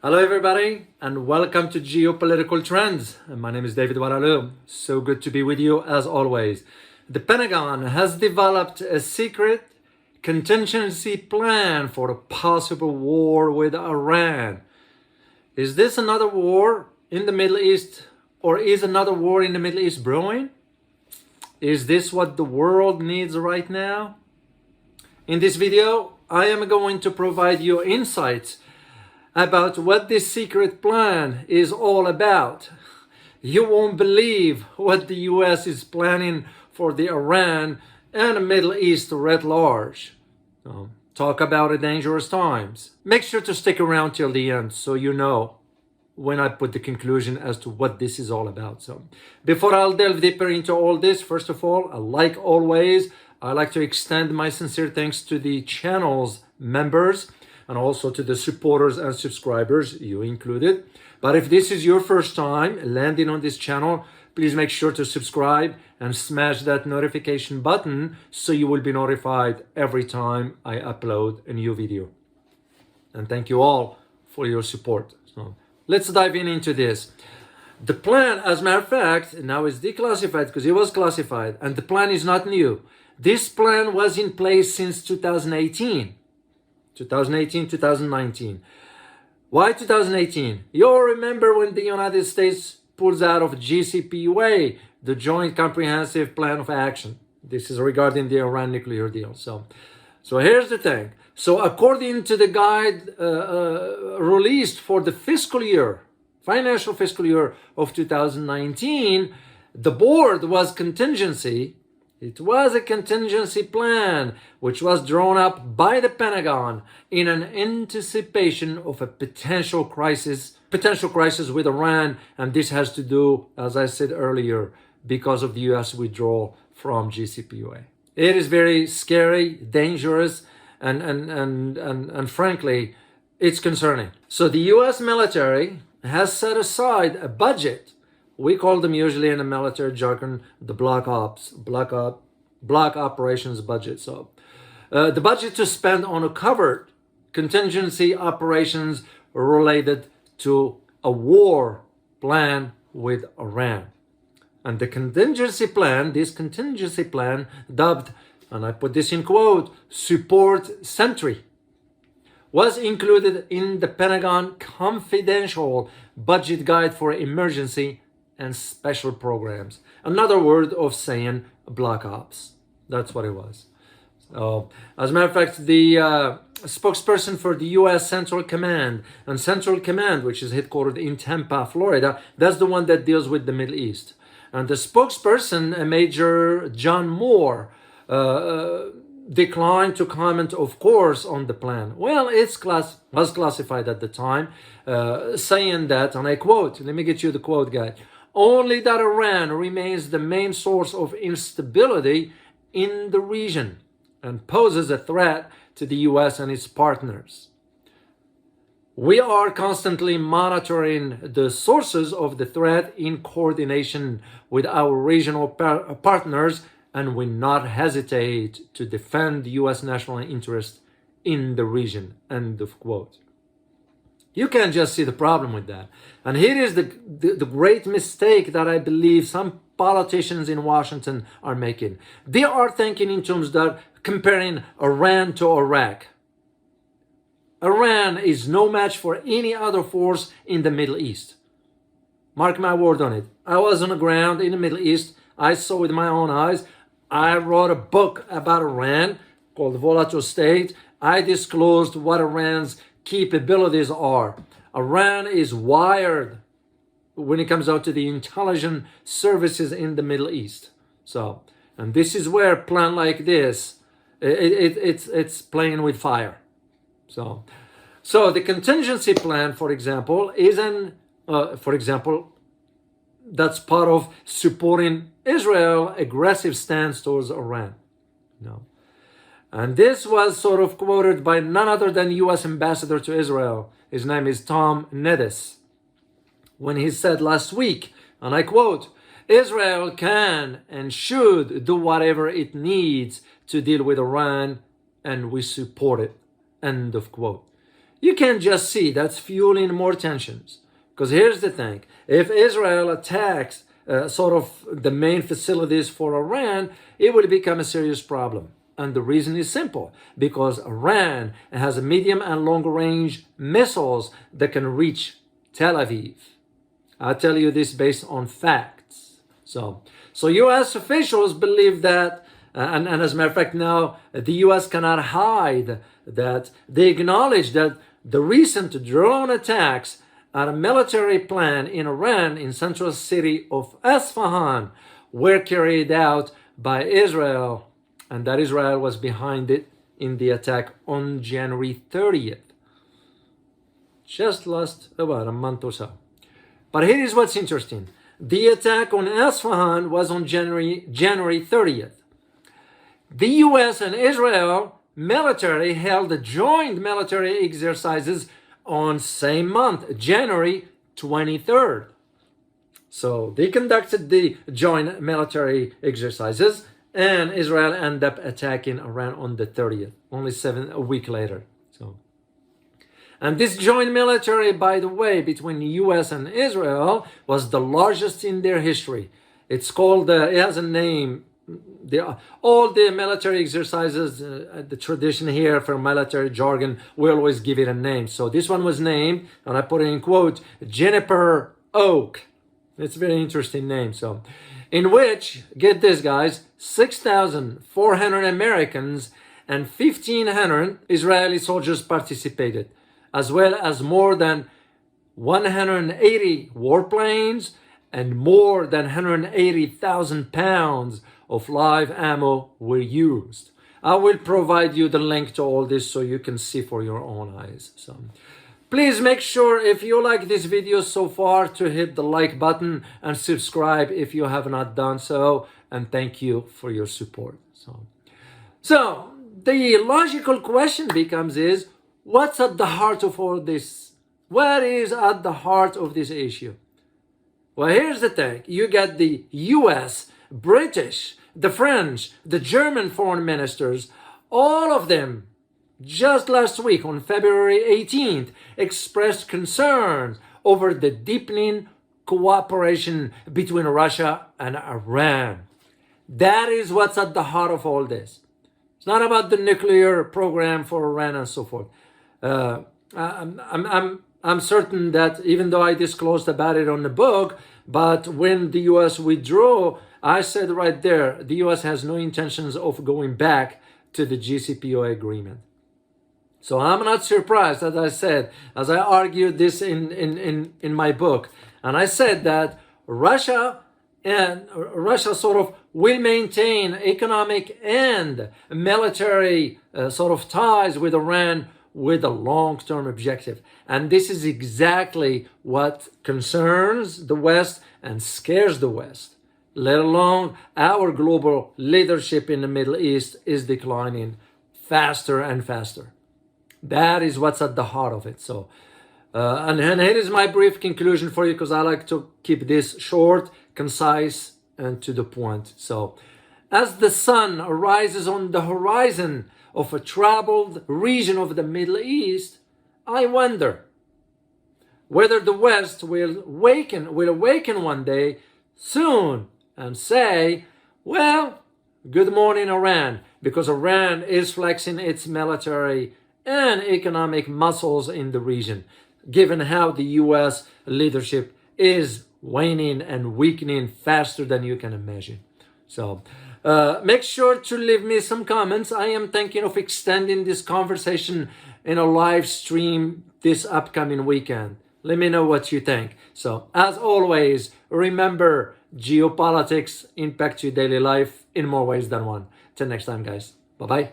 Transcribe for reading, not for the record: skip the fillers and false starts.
Hello everybody and welcome to Geopolitical Trends. My name is David Oualaalou. So good to be with you as always. The Pentagon has developed a secret contingency plan for a possible war with Iran. Is this another war in the Middle East, or is another war in the Middle East brewing? Is this what the world needs right now? In this video, I am going to provide you insights about what this secret plan is all about. You won't believe what the US is planning for the Iran and the Middle East writ large. Talk about the dangerous times. Make sure to stick around till the end so you know when I put the conclusion as to what this is all about. So before I'll delve deeper into all this, first of all, like always, I like to extend my sincere thanks to the channel's members and also to the supporters and subscribers, you included. But if this is your first time landing on this channel, please make sure to subscribe and smash that notification button so you will be notified every time I upload a new video. And thank you all for your support. So let's dive into this. The plan, as a matter of fact, now is declassified because it was classified, and the plan is not new. This plan was in place since 2018, 2019. Why 2018? You all remember when the United States pulls out of JCPOA, the Joint Comprehensive Plan of Action. This is regarding the Iran nuclear deal. So here's the thing. So according to the guide released for the financial fiscal year of 2019, the board was contingency. It was a contingency plan which was drawn up by the Pentagon in an anticipation of a potential crisis with Iran, and this has to do, as I said earlier, because of the US withdrawal from JCPOA. It is very scary, dangerous, and frankly, it's concerning. So the US military has set aside a budget. We call them usually in the military jargon the block operations budget. So the budget to spend on a covert contingency operations related to a war plan with Iran. And the contingency plan, dubbed, and I put this in quote, Support Sentry, was included in the Pentagon confidential budget guide for emergency and special programs. Another word of saying black ops. That's what it was. So, as a matter of fact, the spokesperson for the U.S. Central Command, which is headquartered in Tampa, Florida, that's the one that deals with the Middle East. And the spokesperson, Major John Moore, declined to comment, of course, on the plan. Well, it was classified at the time, saying that, and I quote, let me get you the quote, guy, only that Iran remains the main source of instability in the region and poses a threat to the US and its partners. We are constantly monitoring the sources of the threat in coordination with our regional partners, and will not hesitate to defend the US national interest in the region. End of quote. You can't just see the problem with that. And here is the great mistake that I believe some politicians in Washington are making. They are thinking in terms that comparing Iran to Iraq. Iran is no match for any other force in the Middle East. Mark my word on it. I was on the ground in the Middle East. I saw with my own eyes. I wrote a book about Iran called Volatile State. I disclosed what Iran's capabilities are. Iran is wired when it comes out to the intelligence services in the Middle East. So, and this is where a plan like this, it's playing with fire. So the contingency plan, for example, that's part of supporting Israel's aggressive stance towards Iran. And this was sort of quoted by none other than U.S. Ambassador to Israel. His name is Tom Neddes, when he said last week, and I quote, Israel can and should do whatever it needs to deal with Iran, and we support it. End of quote. you can't just see that's fueling more tensions. Because here's the thing, if Israel attacks sort of the main facilities for Iran, it will become a serious problem. And the reason is simple, because Iran has medium and long range missiles that can reach Tel Aviv. I tell you this based on facts. So U.S. officials believe that, and as a matter of fact now, the U.S. cannot hide that they acknowledge that the recent drone attacks at a military plant in Iran in central city of Isfahan were carried out by Israel, and that Israel was behind it in the attack on January 30th. Just last about a month or so. But here is what's interesting. The attack on Isfahan was on January 30th. The US and Israel military held joint military exercises on same month, January 23rd. So they conducted the joint military exercises, and Israel ended up attacking Iran on the 30th, only a week later. And this joint military, by the way, between the US and Israel was the largest in their history. It's called, it has a name. All the military exercises, the tradition here for military jargon, we always give it a name. So this one was named, and I put it in quote, Juniper Oak. It's a very interesting name. So, in which, get this guys, 6,400 Americans and 1,500 Israeli soldiers participated, as well as more than 180 warplanes and more than 180,000 pounds of live ammo were used. I will provide you the link to all this so you can see for your own eyes. So please make sure, if you like this video so far, to hit the like button and subscribe if you have not done so, and thank you for your support. So the logical question becomes is, what's at the heart of all this? What is at the heart of this issue? Well, here's the thing. You got the US, British, the French, the German foreign ministers, all of them just last week on February 18th expressed concerns over the deepening cooperation between Russia and Iran. That is what's at the heart of all this. It's not about the nuclear program for Iran and so forth. I'm certain that even though I disclosed about it on the book, but when the US withdrew, I said right there, the US has no intentions of going back to the JCPOA agreement. So I'm not surprised, as I said, as I argued this in my book. And I said that Russia sort of will maintain economic and military sort of ties with Iran with a long-term objective. And this is exactly what concerns the West and scares the West, let alone our global leadership in the Middle East is declining faster and faster. That is what's at the heart of it. So, and here is my brief conclusion for you, because I like to keep this short, concise, and to the point. So, as the sun rises on the horizon of a troubled region of the Middle East, I wonder whether the West will awaken one day soon and say, well, good morning, Iran, because Iran is flexing its military and economic muscles in the region, given how the US leadership is waning and weakening faster than you can imagine. So, make sure to leave me some comments. I am thinking of extending this conversation in a live stream this upcoming weekend. Let me know what you think. So, as always, remember, geopolitics impact your daily life in more ways than one. Till next time, guys. Bye-bye.